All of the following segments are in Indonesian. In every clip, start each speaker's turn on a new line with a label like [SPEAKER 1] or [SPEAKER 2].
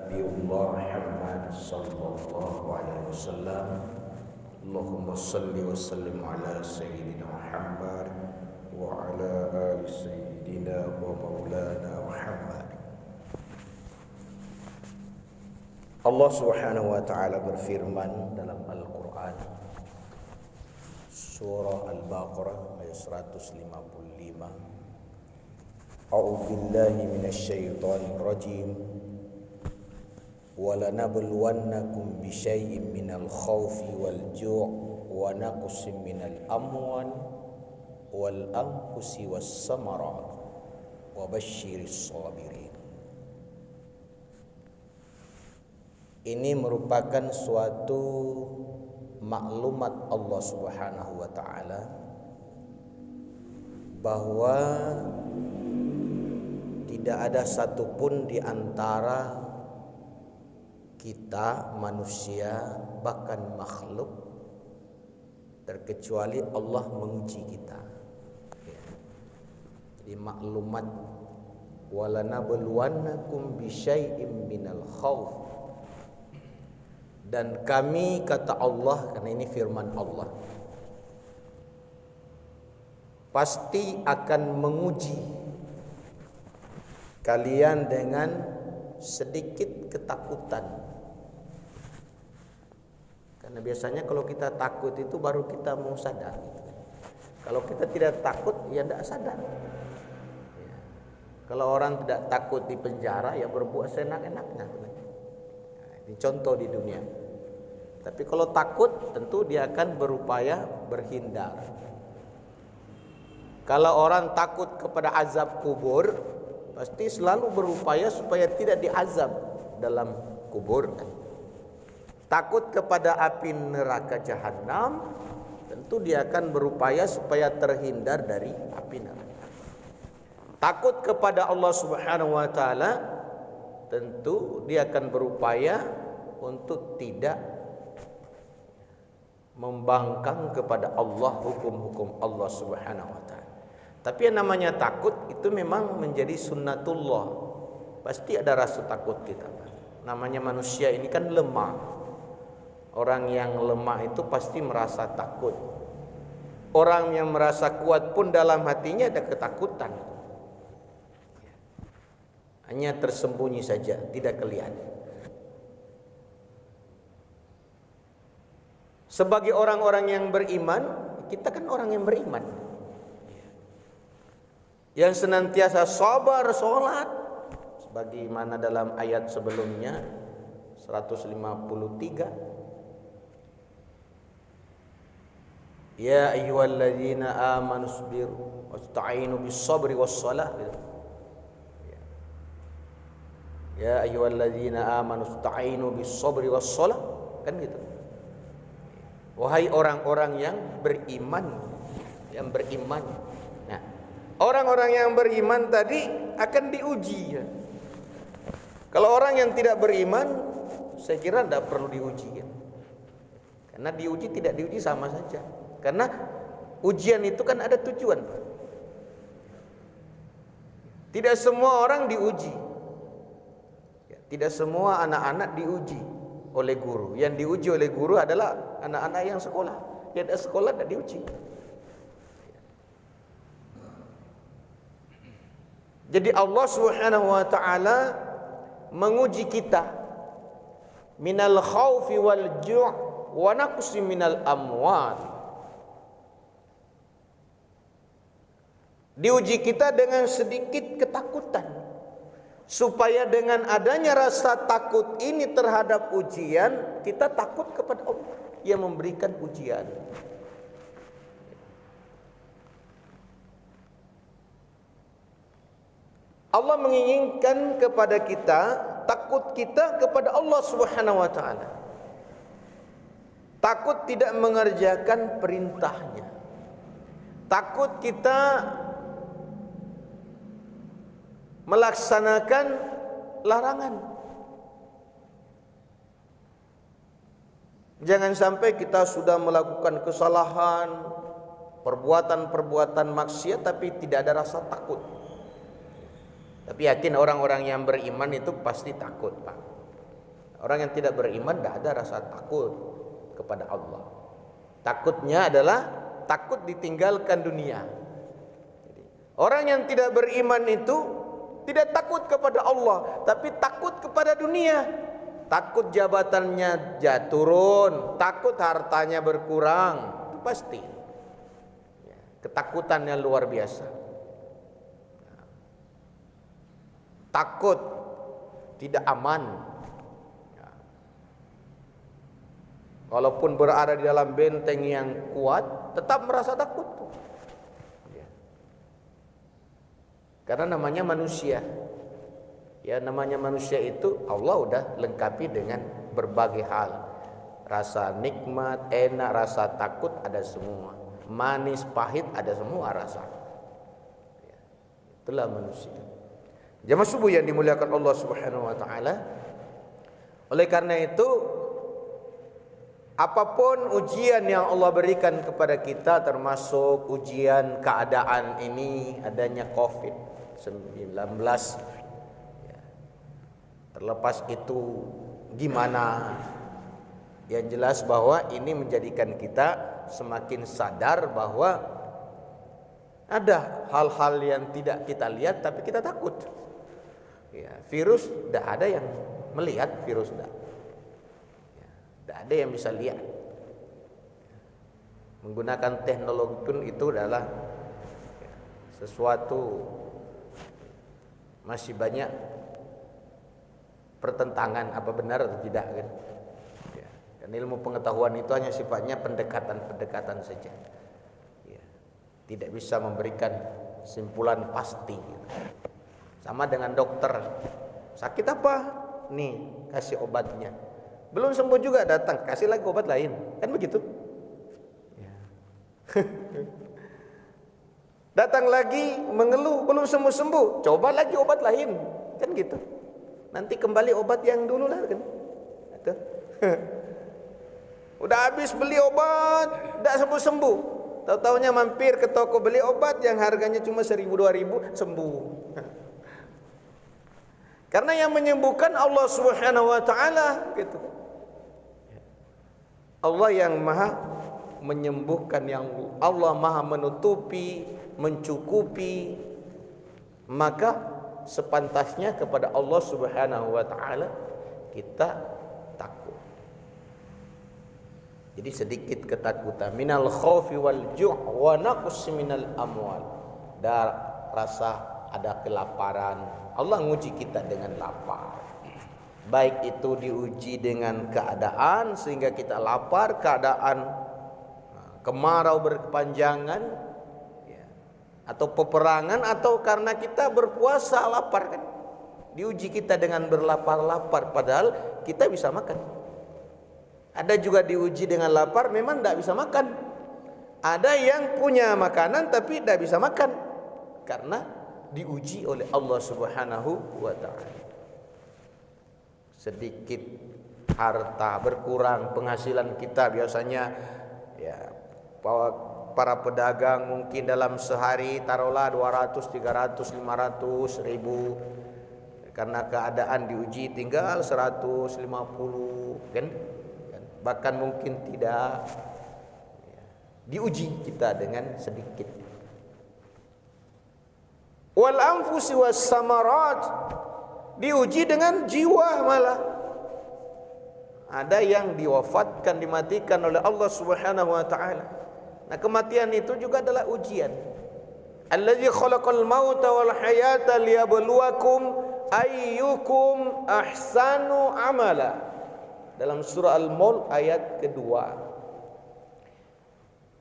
[SPEAKER 1] Nabiullah Muhammad sallallahu alaihi wasallam. Allahumma salli wa sallim ala sayyidina Muhammad wa ala ali sayyidina wa maulana Muhammad. Allah Subhanahu wa taala berfirman dalam Al-Qur'an surah Al-Baqarah ayat 155. A'udzu billahi minasyaitonir rajim. Wa lanabluwannakum bisyai'in minal khaufi wal ju' wa naqsin minal amwal wal anfusi was samarat wa basyiris sabirin. Ini merupakan suatu maklumat Allah Subhanahu wa taala bahwa tidak ada satupun di antara kita manusia bahkan makhluk terkecuali Allah menguji kita. Jadi maklumat walanabluwannakum bisyai'im minal khauf, dan kami, kata Allah, karena ini firman Allah, pasti akan menguji kalian dengan sedikit ketakutan. Karena biasanya kalau kita takut itu baru kita mau sadar. Kalau kita tidak takut ya tidak sadar. Ya. Kalau orang tidak takut di penjara ya berbuat seenak-enaknya. Nah, ini contoh di dunia. Tapi kalau takut tentu dia akan berupaya berhindar. Kalau orang takut kepada azab kubur, pasti selalu berupaya supaya tidak diazab dalam kubur. Takut kepada api neraka jahanam, tentu dia akan berupaya supaya terhindar dari api neraka. Takut kepada Allah Subhanahu wa taala, tentu dia akan berupaya untuk tidak membangkang kepada Allah hukum-hukum Allah Subhanahu wa taala. Tapi yang namanya takut itu memang menjadi sunnatullah. Pasti ada rasa takut kita. Namanya manusia ini kan lemah. Orang yang lemah itu pasti merasa takut. Orang yang merasa kuat pun dalam hatinya ada ketakutan. Hanya tersembunyi saja, tidak kelihatan. Sebagai orang-orang yang beriman, kita kan orang yang beriman, yang senantiasa sabar salat, sebagaimana dalam ayat sebelumnya 153. Ya ayyuhalladzina amanu sabiru wasta'inu bis-sabri was-salah. Ya ayyuhalladzina amanu ista'inu bis-sabri was-salah, kan gitu. Wahai orang-orang yang beriman, Nah, orang-orang yang beriman tadi akan diuji ya. Kalau orang yang tidak beriman, saya kira tidak perlu diuji ya. Karena diuji tidak diuji sama saja. Karena ujian itu kan ada tujuan. Tidak semua orang diuji. Tidak semua anak-anak diuji oleh guru. Yang diuji oleh guru adalah anak-anak yang sekolah. Yang tidak sekolah tidak diuji. Jadi Allah Subhanahu wa taala menguji kita minal khaufi wal ju' wa naqsi minal amwal. Diuji kita dengan sedikit ketakutan, supaya dengan adanya rasa takut ini terhadap ujian, kita takut kepada Allah yang memberikan ujian. Allah menginginkan kepada kita, takut kita kepada Allah Subhanahu wa taala. Takut tidak mengerjakan perintahnya. Takut kita melaksanakan larangan. Jangan sampai kita sudah melakukan kesalahan, perbuatan-perbuatan maksiat tapi tidak ada rasa takut. Tapi yakin orang-orang yang beriman itu pasti takut, Pak. Orang yang tidak beriman tidak ada rasa takut kepada Allah. Takutnya adalah takut ditinggalkan dunia. Orang yang tidak beriman itu tidak takut kepada Allah, tapi takut kepada dunia. Takut jabatannya turun, takut hartanya berkurang, itu pasti. Ketakutannya luar biasa. Takut tidak aman. Walaupun berada di dalam benteng yang kuat, tetap merasa takut. Karena namanya manusia. Ya, namanya manusia itu Allah udah lengkapi dengan berbagai hal. Rasa nikmat, enak, rasa takut ada semua. Manis, pahit ada semua rasa. Ya, itulah manusia. Jamaah subuh yang dimuliakan Allah Subhanahu wa taala. Oleh karena itu, apapun ujian yang Allah berikan kepada kita, termasuk ujian keadaan ini, adanya COVID-19, ya, terlepas itu gimana, yang jelas bahwa ini menjadikan kita semakin sadar bahwa ada hal-hal yang tidak kita lihat tapi kita takut. Ya, virus tidak ada yang melihat, virus tidak. Tidak ada yang bisa lihat. Menggunakan teknologi pun itu adalah sesuatu masih banyak pertentangan apa benar atau tidak kan. Ya. Dan ilmu pengetahuan itu hanya sifatnya pendekatan-pendekatan saja. Ya. Tidak bisa memberikan simpulan pasti. Sama dengan dokter. Sakit apa? Nih, kasih obatnya. Belum sembuh juga datang, kasih lagi obat lain. Kan begitu? Ya. Datang lagi mengeluh, belum sembuh-sembuh, coba lagi obat lain. Kan gitu. Nanti kembali obat yang dulu lah kan. Itu. Udah habis beli obat, tidak sembuh-sembuh. Tahu-taunya mampir ke toko beli obat yang harganya cuma 1.000-2.000, sembuh. Karena yang menyembuhkan Allah Subhanahu wa taala gitu. Allah yang Maha menyembuhkan, yang Allah Maha menutupi, mencukupi, maka sepantasnya kepada Allah Subhanahu wa taala kita takut. Jadi sedikit ketakutan, minal khaufi wal ju' wa naqs minal amwal. Dan rasa ada kelaparan. Allah nguji kita dengan lapar. Baik itu diuji dengan keadaan sehingga kita lapar, keadaan kemarau berkepanjangan, ya, atau peperangan, atau karena kita berpuasa lapar kan. Diuji kita dengan berlapar-lapar padahal kita bisa makan. Ada juga diuji dengan lapar memang tidak bisa makan. Ada yang punya makanan tapi tidak bisa makan karena diuji oleh Allah Subhanahu wa taala. Sedikit harta berkurang, penghasilan kita biasanya ya para pedagang mungkin dalam sehari taruhlah 200, 300, 500 ribu, karena keadaan diuji tinggal 150 kan, bahkan mungkin tidak, diuji kita dengan sedikit. Wal anfusi was samarat, diuji dengan jiwa malah. Ada yang diwafatkan, dimatikan oleh Allah Subhanahu wa taala. Nah, kematian itu juga adalah ujian. Allazi khalaqal mauta wal hayata liyabluwakum ayyukum ahsanu amala. Dalam surah Al-Mulk ayat kedua.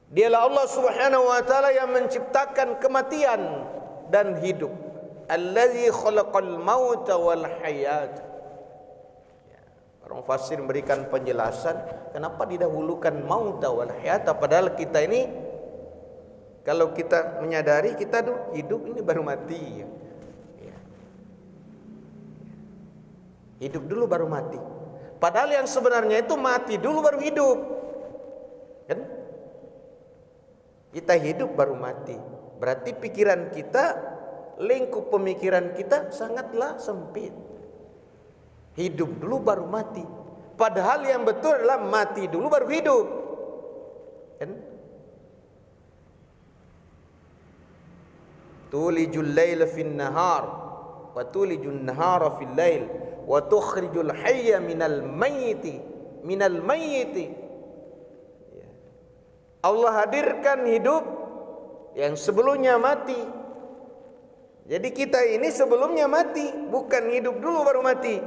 [SPEAKER 1] Dialah Allah Subhanahu wa taala yang menciptakan kematian dan hidup. Allazi khalaqal mauta wal hayat. Orang fasir memberikan penjelasan kenapa didahulukan mauta wal hayata, padahal kita ini kalau kita menyadari kita hidup ini baru mati. Hidup dulu baru mati. Padahal yang sebenarnya itu mati dulu baru hidup. Kan? Kita hidup baru mati. Berarti pikiran kita, lingkup pemikiran kita sangatlah sempit. Hidup dulu baru mati. Padahal yang betul adalah mati dulu baru hidup. Kan? Tulijul laila fin nahar wa tulijun nahara fil lail wa tukhrijul hayya minal mayyiti Allah hadirkan hidup yang sebelumnya mati. Jadi kita ini sebelumnya mati, bukan hidup dulu baru mati,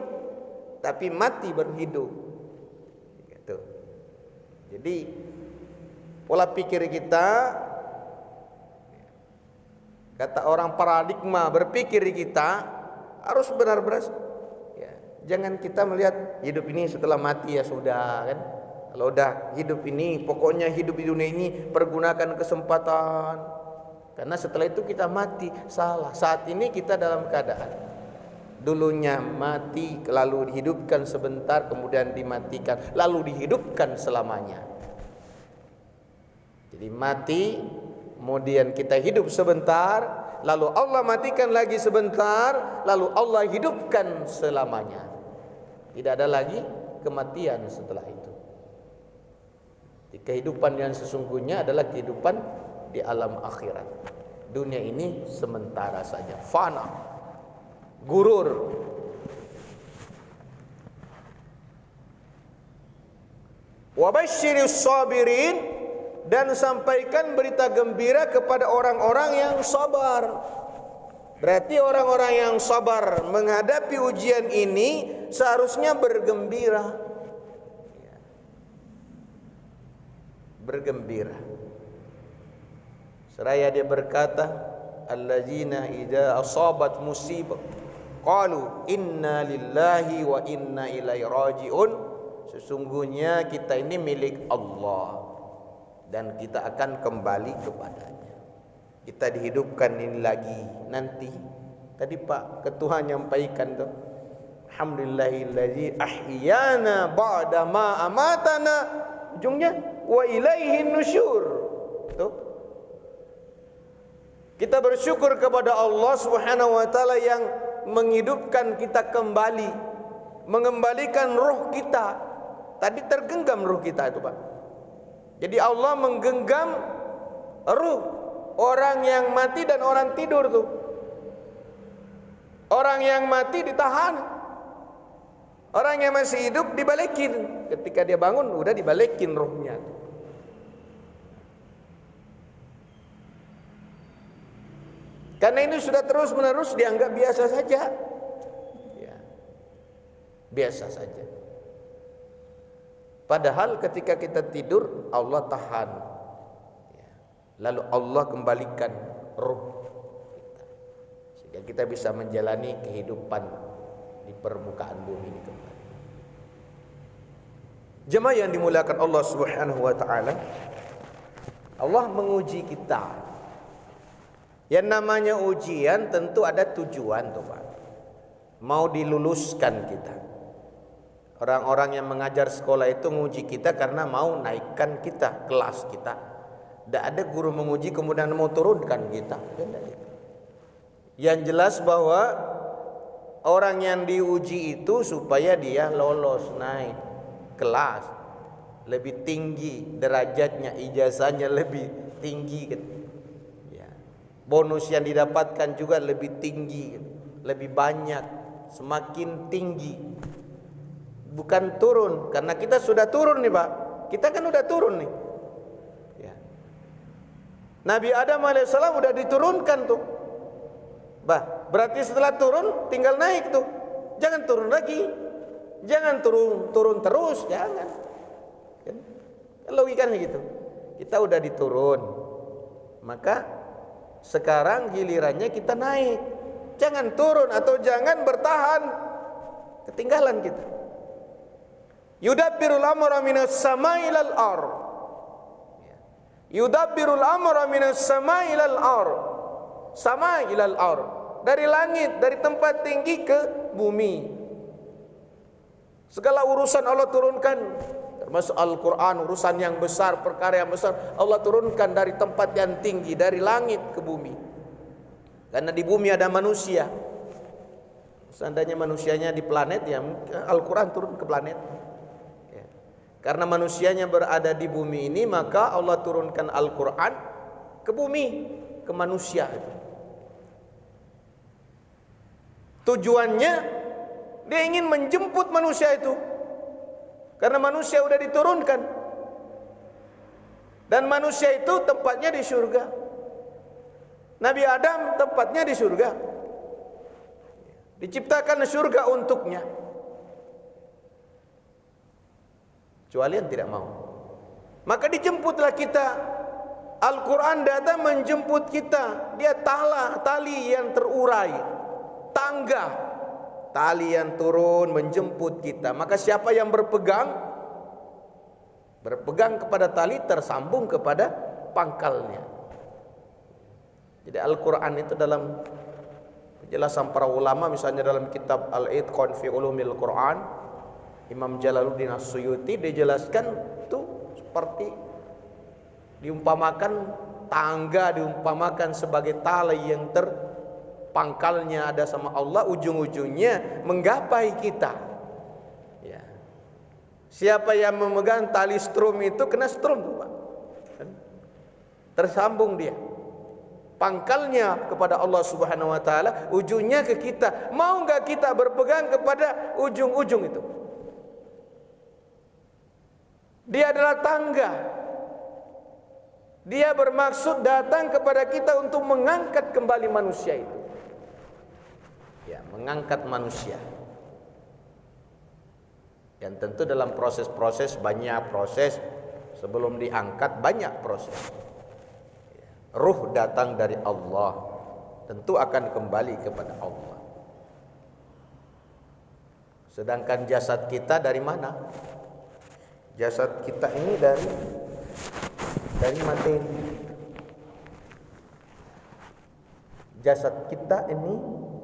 [SPEAKER 1] tapi mati baru hidup. Gitu. Jadi pola pikir kita, kata orang, paradigma berpikir kita harus benar-benar, ya, jangan kita melihat hidup ini setelah mati ya sudah kan. Kalau udah hidup ini, pokoknya hidup di dunia ini pergunakan kesempatan. Karena setelah itu kita mati. Salah. Saat ini kita dalam keadaan dulunya mati, lalu dihidupkan sebentar, kemudian dimatikan, lalu dihidupkan selamanya. Jadi mati, kemudian kita hidup sebentar, lalu Allah matikan lagi sebentar, lalu Allah hidupkan selamanya. Tidak ada lagi kematian setelah itu. Kehidupan yang sesungguhnya adalah kehidupan di alam akhirat. Dunia ini sementara saja, fana, gurur. Wa basyiris sabirin, dan sampaikan berita gembira kepada orang-orang yang sabar. Berarti orang-orang yang sabar menghadapi ujian ini seharusnya bergembira. Bergembira. Seraya dia berkata, allazina idza asabat musibah qalu inna lillahi wa inna ilaihi rajiun. Sesungguhnya kita ini milik Allah dan kita akan kembali kepadanya. Kita dihidupkan ini lagi nanti. Tadi Pak Ketua nyampaikan tuh, alhamdulillahillazi ahyana ba'da ma amatana, ujungnya wa ilaihin nusyur. Tuh. Kita bersyukur kepada Allah Subhanahu wa taala yang menghidupkan kita kembali, mengembalikan ruh kita. Tadi tergenggam ruh kita itu, Pak. Jadi Allah menggenggam ruh orang yang mati dan orang tidur tuh. Orang yang mati ditahan. Orang yang masih hidup dibalikin. Ketika dia bangun udah dibalikin ruhnya. Karena ini sudah terus-menerus dianggap biasa saja. Ya. Biasa saja. Padahal ketika kita tidur Allah tahan. Ya. Lalu Allah kembalikan ruh kita. Sehingga kita bisa menjalani kehidupan di permukaan bumi ini kembali. Jemaah yang dimuliakan Allah Subhanahu wa taala, Allah menguji kita. Yang namanya ujian tentu ada tujuan tuh Pak. Mau diluluskan kita. Orang-orang yang mengajar sekolah itu menguji kita karena mau naikkan kita, kelas kita. Tidak ada guru menguji kemudian mau turunkan kita. Yang jelas bahwa orang yang diuji itu supaya dia lolos, naik kelas, lebih tinggi derajatnya, ijazahnya lebih tinggi gitu. Bonus yang didapatkan juga lebih tinggi, lebih banyak, semakin tinggi. Bukan turun, karena kita sudah turun nih Pak. Kita kan udah turun nih. Ya. Nabi Adam alaihissalam udah diturunkan tuh. Berarti setelah turun tinggal naik tuh. Jangan turun lagi. Jangan turun terus, jangan. Kan? Logikanya gitu. Kita udah diturun. Maka sekarang gilirannya kita naik. Jangan turun atau jangan bertahan. Ketinggalan kita. Yudabbirul amra minas samai ilal ar. Yudabbirul amra minas samai ilal ar. Sama ilal ar. Dari langit, dari tempat tinggi ke bumi. Segala urusan Allah turunkan. Termasuk Al-Quran, urusan yang besar, perkara yang besar, Allah turunkan dari tempat yang tinggi, dari langit ke bumi. Karena di bumi ada manusia. Seandainya manusianya di planet, ya Al-Quran turun ke planet. Ya. Karena manusianya berada di bumi ini, maka Allah turunkan Al-Quran ke bumi, ke manusia. Tujuannya dia ingin menjemput manusia itu, karena manusia sudah diturunkan, dan manusia itu tempatnya di surga. Nabi Adam tempatnya di surga, diciptakan surga untuknya, kecuali yang tidak mau. Maka dijemputlah kita. Al-Quran datang menjemput kita. Dia tali yang terurai, tangga, tali yang turun menjemput kita. Maka siapa yang berpegang kepada tali, tersambung kepada pangkalnya. Jadi Al-Quran itu dalam penjelasan para ulama, misalnya dalam kitab Al-Itqan fi Ulumil Quran, Imam Jalaluddin As-Suyuti dijelaskan itu seperti diumpamakan tangga, diumpamakan sebagai tali yang pangkalnya ada sama Allah, ujung-ujungnya menggapai kita. Ya. Siapa yang memegang tali strum itu kena strum tuh, Pak. Tersambung dia. Pangkalnya kepada Allah Subhanahu wa taala, ujungnya ke kita. Mau enggak kita berpegang kepada ujung-ujung itu? Dia adalah tangga. Dia bermaksud datang kepada kita untuk mengangkat kembali manusia itu. Ya, mengangkat manusia. Yang tentu dalam proses-proses, banyak proses sebelum diangkat, banyak proses. Ruh datang dari Allah, tentu akan kembali kepada Allah. Sedangkan jasad kita dari mana? Jasad kita ini dari materi. Jasad kita ini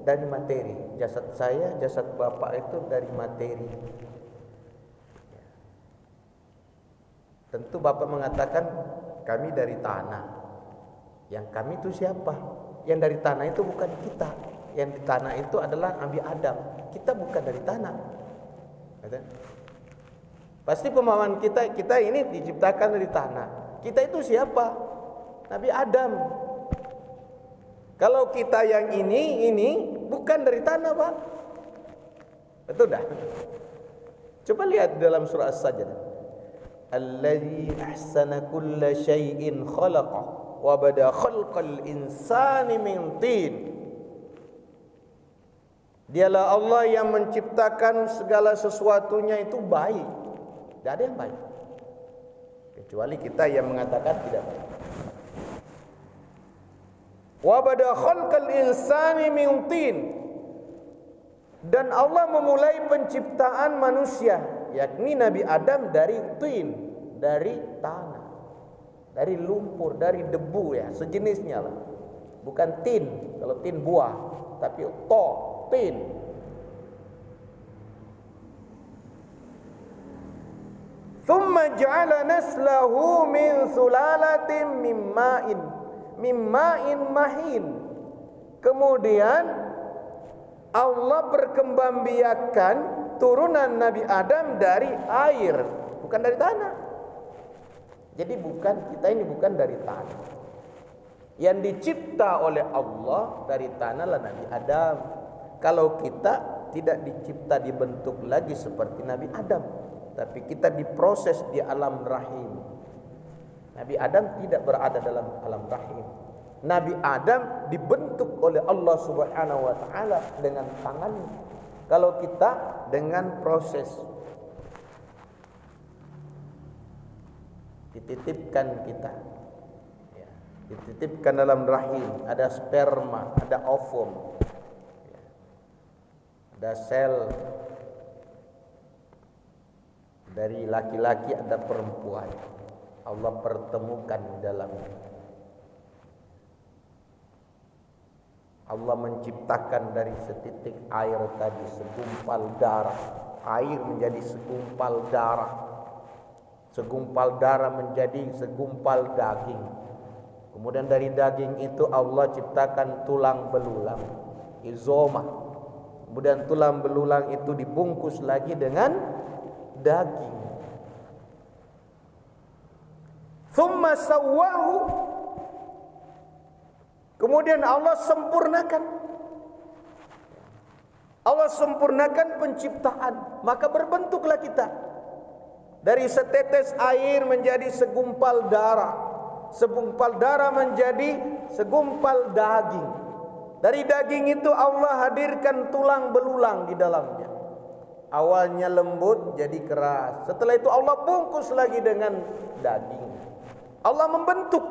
[SPEAKER 1] dari materi. Jasad saya, jasad bapak itu dari materi. Tentu bapak mengatakan kami dari tanah. Yang kami itu siapa? Yang dari tanah itu bukan kita. Yang di tanah itu adalah Nabi Adam. Kita bukan dari tanah. Pasti pemahaman kita ini diciptakan dari tanah. Kita itu siapa? Nabi Adam. Kalau kita yang ini bukan dari tanah, Pak. Betul dah. Coba lihat dalam surah As-Sajdah. Alladzi ahsana kulla syai'in khalaqah wa bada khalqal insani min tin. Dialah Allah yang menciptakan segala sesuatunya itu baik. Tidak ada yang baik kecuali kita yang mengatakan tidak baik. Wa bada khalqal insani min tin. Dan Allah memulai penciptaan manusia, yakni Nabi Adam dari tin, dari tanah, dari lumpur, dari debu, ya sejenisnya lah. Bukan tin, kalau tin buah, tapi tin. Thumma ja'ala naslahu min sulalatin min ma'in mahin. Kemudian Allah berkembangbiakan turunan Nabi Adam dari air, bukan dari tanah. Jadi kita ini bukan dari tanah. Yang dicipta oleh Allah dari tanah lah Nabi Adam. Kalau kita tidak dicipta, dibentuk lagi seperti Nabi Adam, tapi kita diproses di alam rahim. Nabi Adam tidak berada dalam alam rahim. Nabi Adam dibentuk oleh Allah Subhanahu wa taala dengan tangannya. Kalau kita dengan proses dititipkan kita, ya, dititipkan dalam rahim, ada sperma, ada ovum, ya, ada sel dari laki-laki, ada perempuan. Allah pertemukan di dalamnya. Allah menciptakan dari setitik air tadi segumpal darah. Air menjadi segumpal darah. Segumpal darah menjadi segumpal daging. Kemudian dari daging itu Allah ciptakan tulang belulang, izoma. Kemudian tulang belulang itu dibungkus lagi dengan daging. Thumma sawwahu. Kemudian Allah sempurnakan. Allah sempurnakan penciptaan, maka berbentuklah kita. Dari setetes air menjadi segumpal darah. Segumpal darah menjadi segumpal daging. Dari daging itu Allah hadirkan tulang belulang di dalamnya. Awalnya lembut jadi keras. Setelah itu Allah bungkus lagi dengan daging. Allah membentuk,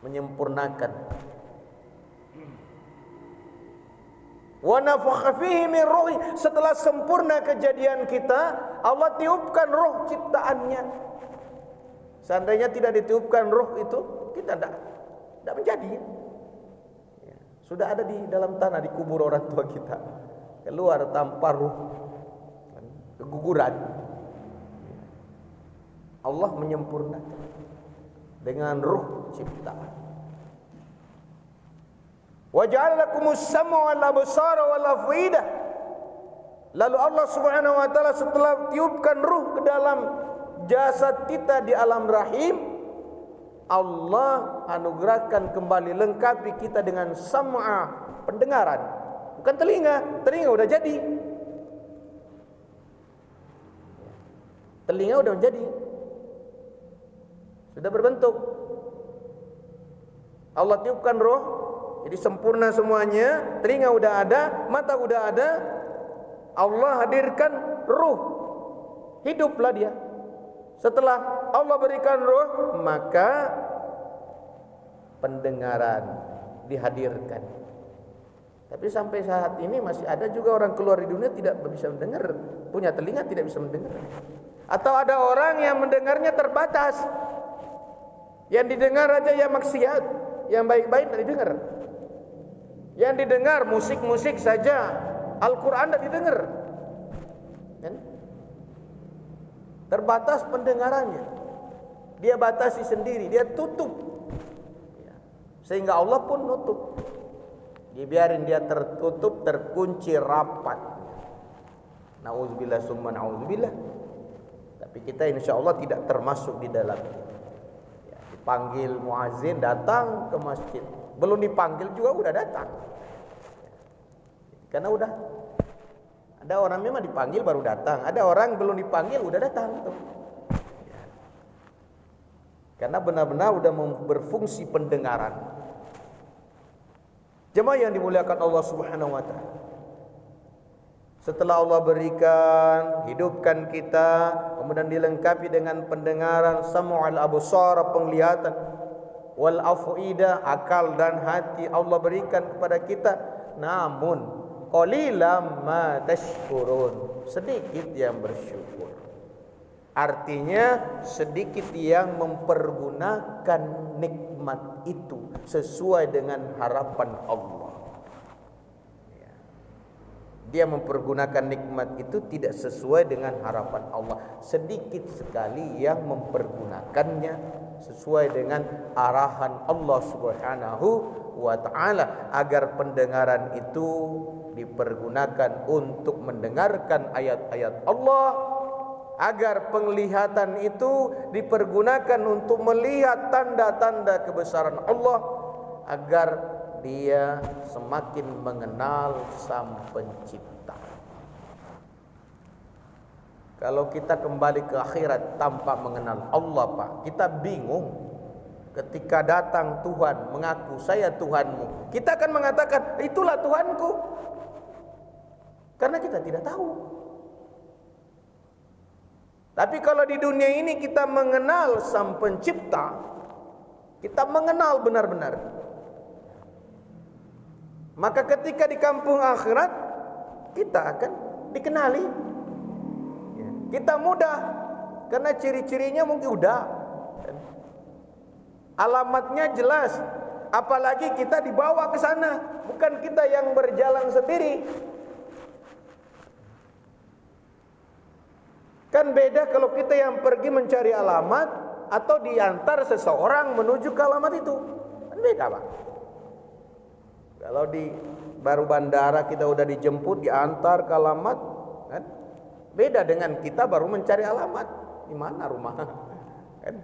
[SPEAKER 1] menyempurnakan. Wa nafakha fihi min ruhi. Setelah sempurna kejadian kita, Allah tiupkan roh ciptaannya. Seandainya tidak ditiupkan roh itu, kita tidak menjadi. Ya, sudah ada di dalam tanah, di kubur orang tua kita. Keluar tanpa roh, keguguran. Allah menyempurnakan dengan roh ciptaan. Wa ja'ala lakumus sam'a wal absara wal af'idah. Lalu Allah Subhanahu wa taala setelah tiupkan ruh ke dalam jasad kita di alam rahim, Allah anugerahkan kembali, lengkapi kita dengan sam'a, pendengaran. Bukan telinga, telinga udah jadi. Telinga udah jadi. Sudah berbentuk. Allah tiupkan roh, jadi sempurna semuanya. Telinga udah ada, mata udah ada. Allah hadirkan ruh, hiduplah dia. Setelah Allah berikan ruh, maka pendengaran dihadirkan. Tapi sampai saat ini masih ada juga orang keluar di dunia tidak bisa mendengar, punya telinga tidak bisa mendengar. Atau ada orang yang mendengarnya terbatas. Yang didengar aja yang maksiat, yang baik-baik tidak didengar. Yang didengar musik-musik saja, Al-Quran tidak didengar. Kan? Terbatas pendengarannya. Dia batasi sendiri, dia tutup. Sehingga Allah pun nutup. Dibiarin dia tertutup, terkunci rapat. Nauzubillah summa nauzubillah. Tapi kita insya Allah tidak termasuk di dalamnya. Panggil muazin datang ke masjid, belum dipanggil juga udah datang. Karena udah ada orang memang dipanggil baru datang, ada orang belum dipanggil udah datang tuh. Karena benar-benar udah berfungsi pendengaran. Jemaah yang dimuliakan Allah Subhanahu wa taala. Setelah Allah berikan, hidupkan kita, kemudian dilengkapi dengan pendengaran, sam'al absar, penglihatan, wal af'idah, akal dan hati Allah berikan kepada kita. Namun qalilam ma tashkurun, sedikit yang bersyukur. Artinya sedikit yang mempergunakan nikmat itu sesuai dengan harapan Allah. Dia mempergunakan nikmat itu tidak sesuai dengan harapan Allah. Sedikit sekali yang mempergunakannya sesuai dengan arahan Allah Subhanahu wa ta'ala, agar pendengaran itu dipergunakan untuk mendengarkan ayat-ayat Allah, agar penglihatan itu dipergunakan untuk melihat tanda-tanda kebesaran Allah, agar dia semakin mengenal Sang Pencipta. Kalau kita kembali ke akhirat tanpa mengenal Allah, Pak, kita bingung. Ketika datang Tuhan mengaku saya Tuhanmu, kita akan mengatakan itulah Tuhanku, karena kita tidak tahu. Tapi kalau di dunia ini kita mengenal Sang Pencipta, kita mengenal benar-benar, maka ketika di kampung akhirat kita akan dikenali. Kita mudah, karena ciri-cirinya mungkin udah, alamatnya jelas. Apalagi kita dibawa ke sana, bukan kita yang berjalan sendiri. Kan beda kalau kita yang pergi mencari alamat atau diantar seseorang menuju ke alamat itu. Kan beda, Pak. Kalau baru bandara kita udah dijemput, diantar ke alamat, kan? Beda dengan kita baru mencari alamat, di mana rumah, kan?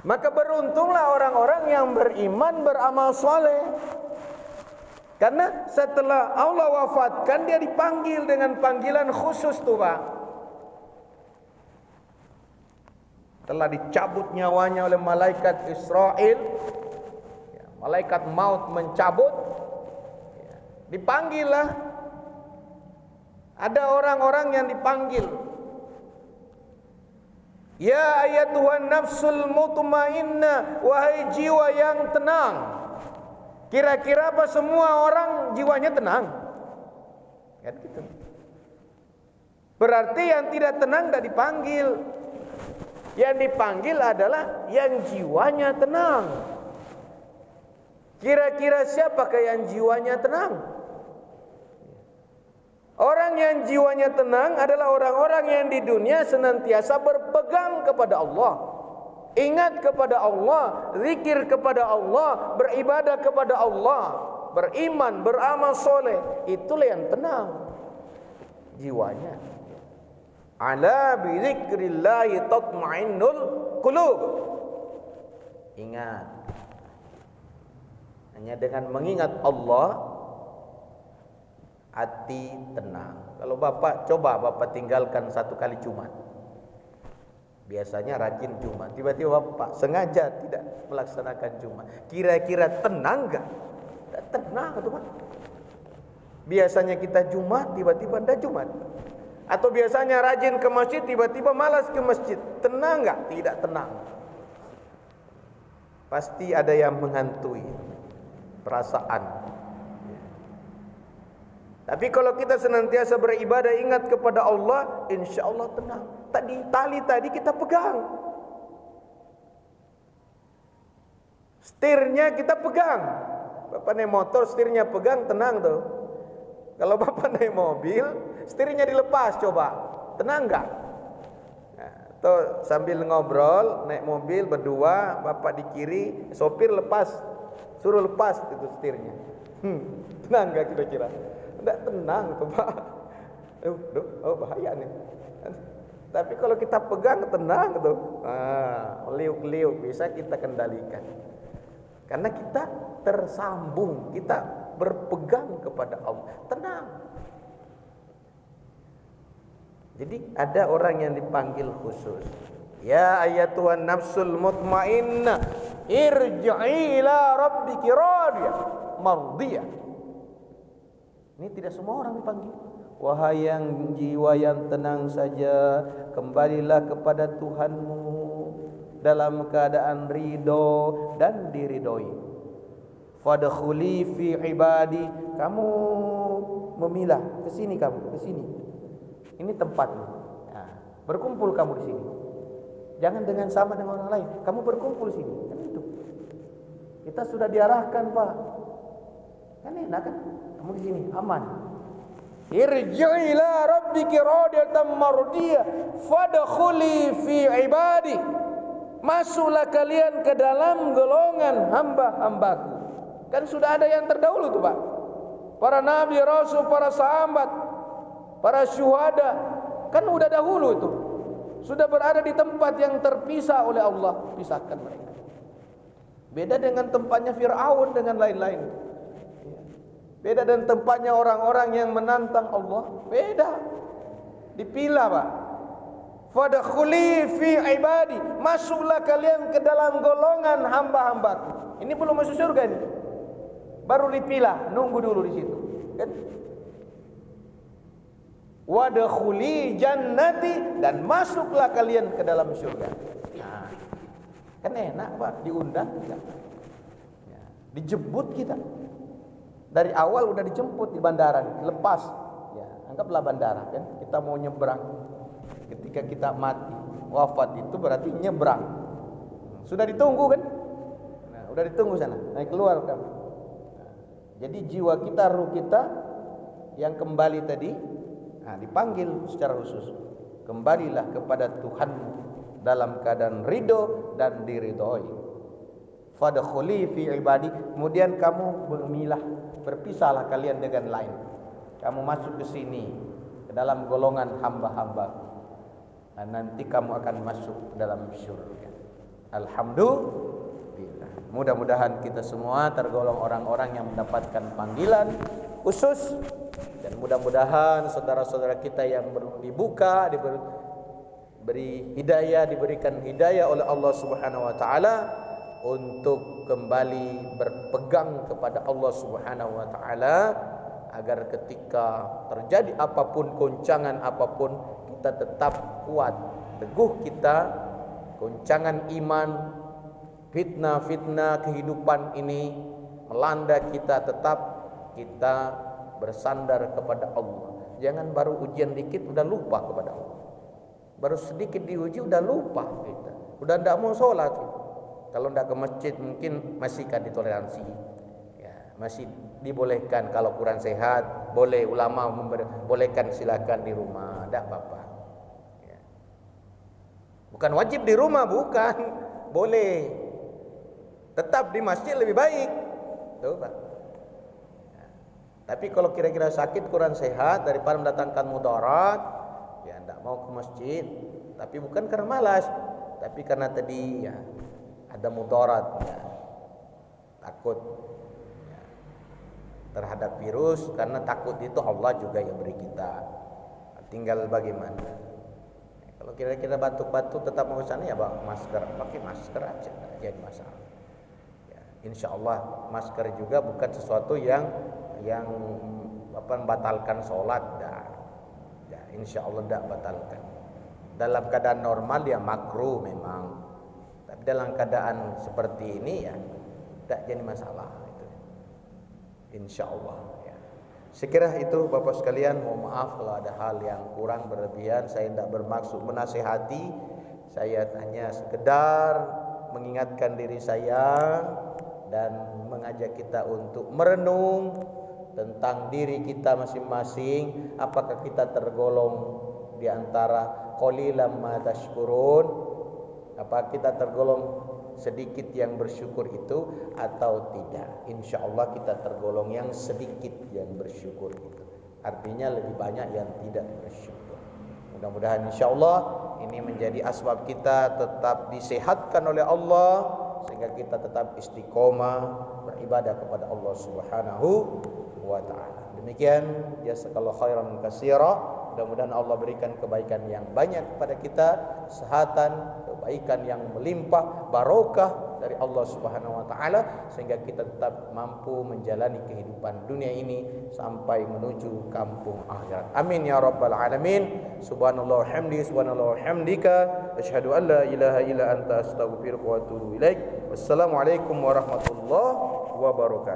[SPEAKER 1] Maka beruntunglah orang-orang yang beriman, beramal soleh. Karena setelah Allah wafatkan, dia dipanggil dengan panggilan khusus tuh Pak. Telah dicabut nyawanya oleh malaikat Israel, malaikat maut mencabut, dipanggil lah. Ada orang-orang yang dipanggil. Ya ayatuhan nafsul mutmainnah, wahai jiwa yang tenang. Kira-kira apa semua orang jiwanya tenang? Kan gitu. Berarti yang tidak tenang tidak dipanggil. Yang dipanggil adalah yang jiwanya tenang. Kira-kira siapakah yang jiwanya tenang? Orang yang jiwanya tenang adalah orang-orang yang di dunia senantiasa berpegang kepada Allah, ingat kepada Allah, zikir kepada Allah, beribadah kepada Allah, beriman, beramal soleh. Itulah yang tenang jiwanya. Ala bi dzikrillahi tatma'innul qulub. Ingat, hanya dengan mengingat Allah hati tenang. Kalau Bapak tinggalkan satu kali Jumat, biasanya rajin Jumat, tiba-tiba Bapak sengaja tidak melaksanakan Jumat, kira-kira tenang enggak? Tidak tenang tuh Pak. Biasanya kita Jumat, tiba-tiba tidak Jumat. Atau biasanya rajin ke masjid, tiba-tiba malas ke masjid. Tenang enggak? Tidak tenang. Pasti ada yang menghantui perasaan. Tapi kalau kita senantiasa beribadah, ingat kepada Allah, insya Allah tenang. Tali tadi kita pegang, setirnya kita pegang. Bapak naik motor, setirnya pegang, tenang tuh. Kalau Bapak naik mobil, setirnya dilepas, coba, tenang nggak? Nah, tuh sambil ngobrol, naik mobil berdua, Bapak di kiri, sopir lepas, suruh lepas itu setirnya. Tenang nggak kira-kira? Tidak tenang tuh Pak. Bahaya nih. Tapi kalau kita pegang tenang tuh, liuk-liuk bisa kita kendalikan. Karena kita tersambung, kita berpegang kepada Allah, tenang. Jadi ada orang yang dipanggil khusus. Ya ayatuhan nafsul mutmainnah, irji'i ila rabbiki radiyah mardiyah. Ini tidak semua orang dipanggil. Wahai yang jiwa yang tenang saja, kembalilah kepada Tuhanmu dalam keadaan ridho dan diridhoi. Fadkhuli fi ibadi, kamu memilah ke sini, kamu ke sini. Ini tempatmu. Nah, berkumpul kamu di sini. Jangan dengan sama dengan orang lain. Kamu berkumpul di sini. Kan itu. Kita sudah diarahkan, Pak. Kan enak kan? Kamu di sini aman. Irji'i ila rabbiki radiyatan mardiyah fadkhuli fi ibadi. Masuklah kalian ke dalam golongan hamba-hambaku. Kan sudah ada yang terdahulu tuh Pak. Para nabi, rasul, para sahabat, para syuhada, kan udah dahulu itu. Sudah berada di tempat yang terpisah oleh Allah, pisahkan mereka. Beda dengan tempatnya Fir'aun dengan lain-lain. Beda dengan tempatnya orang-orang yang menantang Allah. Beda. Dipilah Pak. Fadkhuli fi ibadi. Masuklah kalian ke dalam golongan hamba-hambaku. Ini belum masuk surga ini. Baru dipilah, nunggu dulu di situ. Kan? Wadkhuli jannati, dan masuklah kalian ke dalam surga. Nah, kan enak Pak, diundang kita. Ya, dijemput kita. Dari awal udah dijemput di bandara, lepas. Ya, anggaplah bandara kan. Kita mau nyebrang. Ketika kita mati, wafat itu berarti nyebrang. Sudah ditunggu kan? Nah, udah ditunggu sana. Naik keluar kan. Nah, jadi jiwa kita, ruh kita yang kembali tadi, dipanggil secara khusus. Kembalilah kepada Tuhanmu dalam keadaan ridho dan diridhoi. fadkhuli fi ibadi. Kemudian kamu berpisahlah kalian dengan lain. Kamu masuk ke sini, ke dalam golongan hamba-hamba. Dan nanti kamu akan masuk ke dalam syurga. Alhamdulillah. Mudah-mudahan kita semua tergolong orang-orang yang mendapatkan panggilan khusus, dan mudah-mudahan saudara-saudara kita yang dibuka, diberikan hidayah oleh Allah Subhanahu wa taala untuk kembali berpegang kepada Allah Subhanahu wa taala, agar ketika terjadi apapun, goncangan apapun, kita tetap kuat, teguh kita, goncangan iman, fitnah-fitnah kehidupan ini melanda kita, tetap kita bersandar kepada Allah. Jangan baru ujian dikit udah lupa kepada Allah. Baru sedikit diuji udah lupa kita. Udah tidak mau sholat. Kalau tidak ke masjid mungkin masih kan ditoleransi. Ya, masih dibolehkan kalau kurang sehat, boleh ulama membolehkan, silakan di rumah, tidak apa-apa. Ya. Bukan wajib di rumah, bukan. Boleh. Tetap di masjid lebih baik. Tuh, Pak. Tapi kalau kira-kira sakit kurang sehat daripada mendatangkan mudarat, ya tidak mau ke masjid. Tapi bukan karena malas, tapi karena tadi ya ada mudarat, ya, takut ya, terhadap virus. Karena takut itu Allah juga yang beri kita. Tinggal bagaimana. Ya, kalau kira-kira batuk-batuk tetap mau ke sana, ya bawa masker, pakai masker aja, tidak jadi masalah. Ya, insya Allah masker juga bukan sesuatu yang membatalkan sholat, ya, insya Allah tidak batalkan. Dalam keadaan normal dia makruh memang, tapi dalam keadaan seperti ini ya tidak jadi masalah itu. Insya Allah ya. Sekiranya itu Bapak sekalian, mohon maaf kalau ada hal yang kurang berlebihan. Saya tidak bermaksud menasihati, saya hanya sekedar mengingatkan diri saya dan mengajak kita untuk merenung tentang diri kita masing-masing. Apakah kita tergolong di antara qalilan ma tashkurun? Apa kita tergolong sedikit yang bersyukur itu atau tidak? Insyaallah kita tergolong yang sedikit yang bersyukur itu. Artinya lebih banyak yang tidak bersyukur. Mudah-mudahan insyaallah ini menjadi asbab kita tetap disehatkan oleh Allah, sehingga kita tetap istiqomah beribadah kepada Allah Subhanahu wa ta'ala. Demikian, jazakallahu khairan katsira. Mudah-mudahan Allah berikan kebaikan yang banyak kepada kita, kesehatan, kebaikan yang melimpah, barokah dari Allah Subhanahu wa taala, sehingga kita tetap mampu menjalani kehidupan dunia ini sampai menuju kampung akhirat. Amin ya rabbal alamin. Subhanallah hamdi, subhanallah hamdika, asyhadu an la ilaha illa anta astaghfiruka wa atubu ilaik. Wassalamualaikum warahmatullahi wabarakatuh.